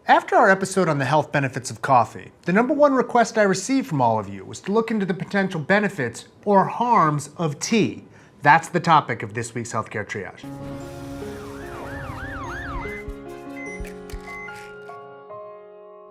After our episode on the health benefits of coffee, the number one request I received from all of you was to look into the potential benefits or harms of tea. That's the topic of this week's Healthcare Triage.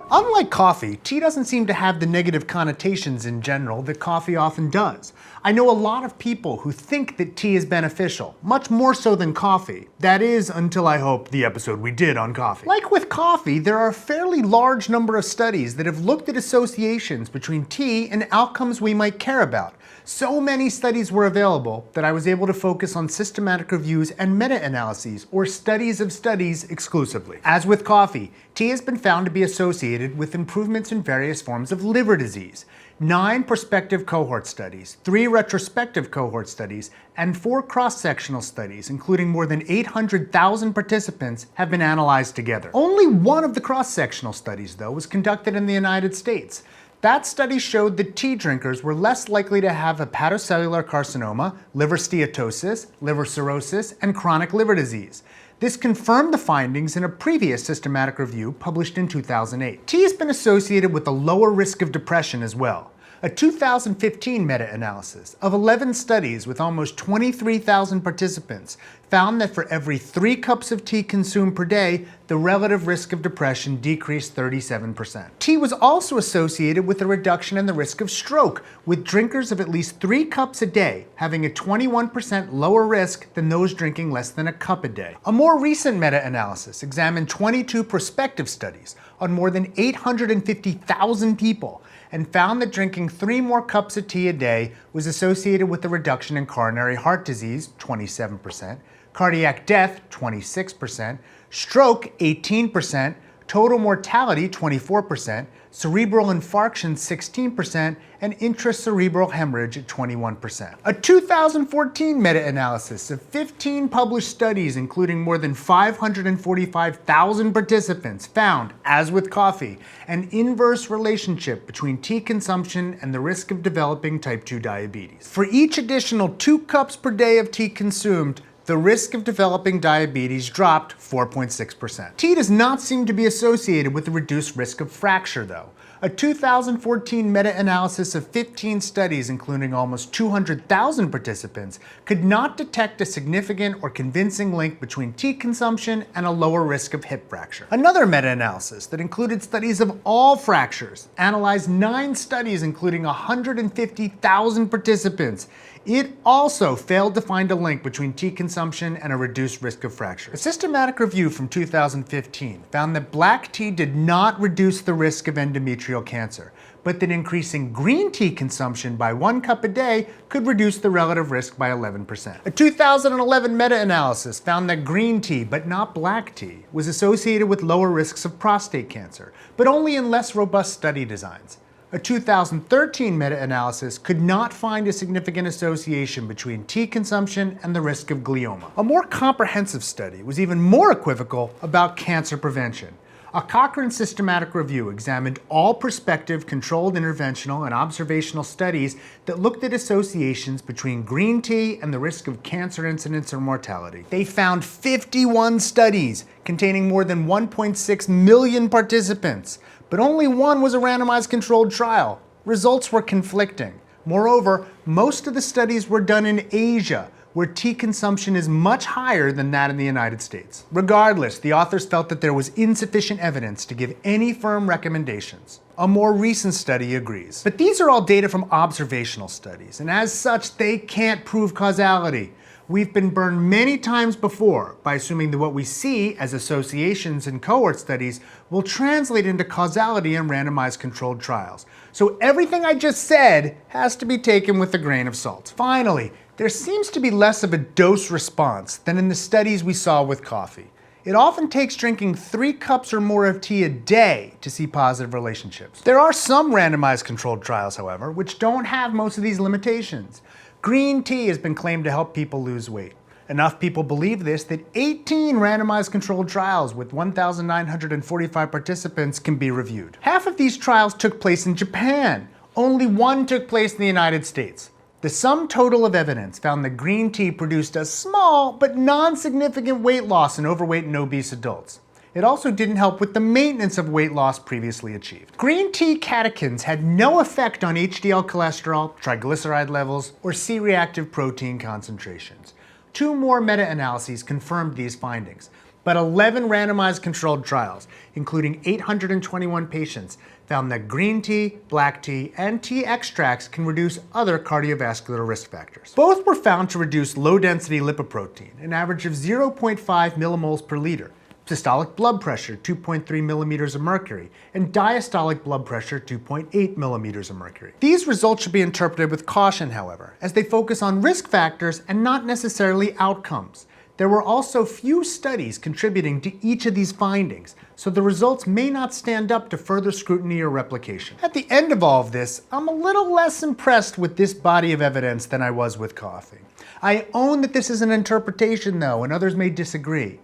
Unlike coffee, tea doesn't seem to have the negative connotations in general that coffee often does. I know a lot of people who think that tea is beneficial, much more so than coffee. That is, until I hope the episode we did on coffee. Like with coffee, there are a fairly large number of studies that have looked at associations between tea and outcomes we might care about. So many studies were available that I was able to focus on systematic reviews and meta-analyses, or studies of studies exclusively. As with coffee, tea has been found to be associated with improvements in various forms of liver disease. 9 prospective cohort studies, 3 retrospective cohort studies, and 4 cross-sectional studies, including more than 800,000 participants, have been analyzed together. Only one of the cross-sectional studies, though, was conducted in the United States. That study showed that tea drinkers were less likely to have hepatocellular carcinoma, liver steatosis, liver cirrhosis, and chronic liver disease. This confirmed the findings in a previous systematic review published in 2008. Tea has been associated with a lower risk of depression as well. A 2015 meta-analysis of 11 studies with almost 23,000 participants found that for every 3 cups of tea consumed per day, the relative risk of depression decreased 37%. Tea was also associated with a reduction in the risk of stroke, with drinkers of at least 3 cups a day having a 21% lower risk than those drinking less than a cup a day. A more recent meta-analysis examined 22 prospective studies on more than 850,000 people and found that drinking 3 more cups of tea a day was associated with a reduction in coronary heart disease, 27%, cardiac death, 26%, stroke, 18%, total mortality, 24%, cerebral infarction, 16%, and intracerebral hemorrhage at 21%. A 2014 meta-analysis of 15 published studies, including more than 545,000 participants, found, as with coffee, an inverse relationship between tea consumption and the risk of developing type 2 diabetes. For each additional 2 cups per day of tea consumed, the risk of developing diabetes dropped 4.6%. Tea does not seem to be associated with a reduced risk of fracture, though. A 2014 meta-analysis of 15 studies, including almost 200,000 participants, could not detect a significant or convincing link between tea consumption and a lower risk of hip fracture. Another meta-analysis that included studies of all fractures analyzed 9 studies, including 150,000 participants. It also failed to find a link between tea consumption and a reduced risk of fracture. A systematic review from 2015 found that black tea did not reduce the risk of endometrial cancer, but that increasing green tea consumption by 1 cup a day could reduce the relative risk by 11%. A 2011 meta-analysis found that green tea, but not black tea, was associated with lower risks of prostate cancer, but only in less robust study designs. A 2013 meta-analysis could not find a significant association between tea consumption and the risk of glioma. A more comprehensive study was even more equivocal about cancer prevention. A Cochrane systematic review examined all prospective controlled interventional and observational studies that looked at associations between green tea and the risk of cancer incidence or mortality. They found 51 studies containing more than 1.6 million participants, but only one was a randomized controlled trial. Results were conflicting. Moreover, most of the studies were done in Asia, where tea consumption is much higher than that in the United States. Regardless, the authors felt that there was insufficient evidence to give any firm recommendations. A more recent study agrees. But these are all data from observational studies, and as such, they can't prove causality. We've been burned many times before by assuming that what we see as associations in cohort studies will translate into causality in randomized controlled trials. So everything I just said has to be taken with a grain of salt. Finally, there seems to be less of a dose response than in the studies we saw with coffee. It often takes drinking 3 cups or more of tea a day to see positive relationships. There are some randomized controlled trials, however, which don't have most of these limitations. Green tea has been claimed to help people lose weight. Enough people believe this that 18 randomized controlled trials with 1,945 participants can be reviewed. Half of these trials took place in Japan. Only 1 took place in the United States. The sum total of evidence found that green tea produced a small but non-significant weight loss in overweight and obese adults. It also didn't help with the maintenance of weight loss previously achieved. Green tea catechins had no effect on HDL cholesterol, triglyceride levels, or C-reactive protein concentrations. 2 more meta-analyses confirmed these findings, but 11 randomized controlled trials, including 821 patients, found that green tea, black tea, and tea extracts can reduce other cardiovascular risk factors. Both were found to reduce low-density lipoprotein, an average of 0.5 millimoles per liter, systolic blood pressure 2.3 millimeters of mercury, and diastolic blood pressure 2.8 millimeters of mercury. These results should be interpreted with caution, however, as they focus on risk factors and not necessarily outcomes. There were also few studies contributing to each of these findings, so the results may not stand up to further scrutiny or replication. At the end of all of this, I'm a little less impressed with this body of evidence than I was with coffee. I own that this is an interpretation, though, and others may disagree.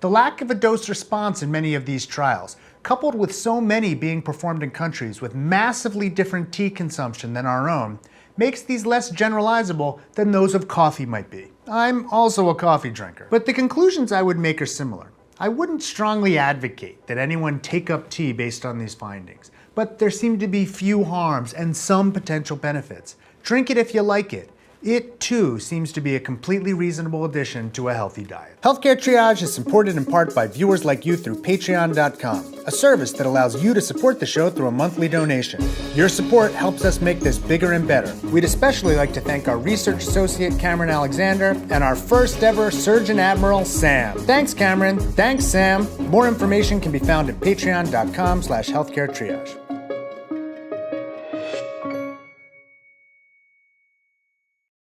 The lack of a dose response in many of these trials, coupled with so many being performed in countries with massively different tea consumption than our own, makes these less generalizable than those of coffee might be. I'm also a coffee drinker, but the conclusions I would make are similar. I wouldn't strongly advocate that anyone take up tea based on these findings, but there seem to be few harms and some potential benefits. Drink it if you like it. It, too, seems to be a completely reasonable addition to a healthy diet. Healthcare Triage is supported in part by viewers like you through Patreon.com, a service that allows you to support the show through a monthly donation. Your support helps us make this bigger and better. We'd especially like to thank our research associate, Cameron Alexander, and our first ever Surgeon Admiral, Sam. Thanks, Cameron. Thanks, Sam. More information can be found at patreon.com/healthcaretriage.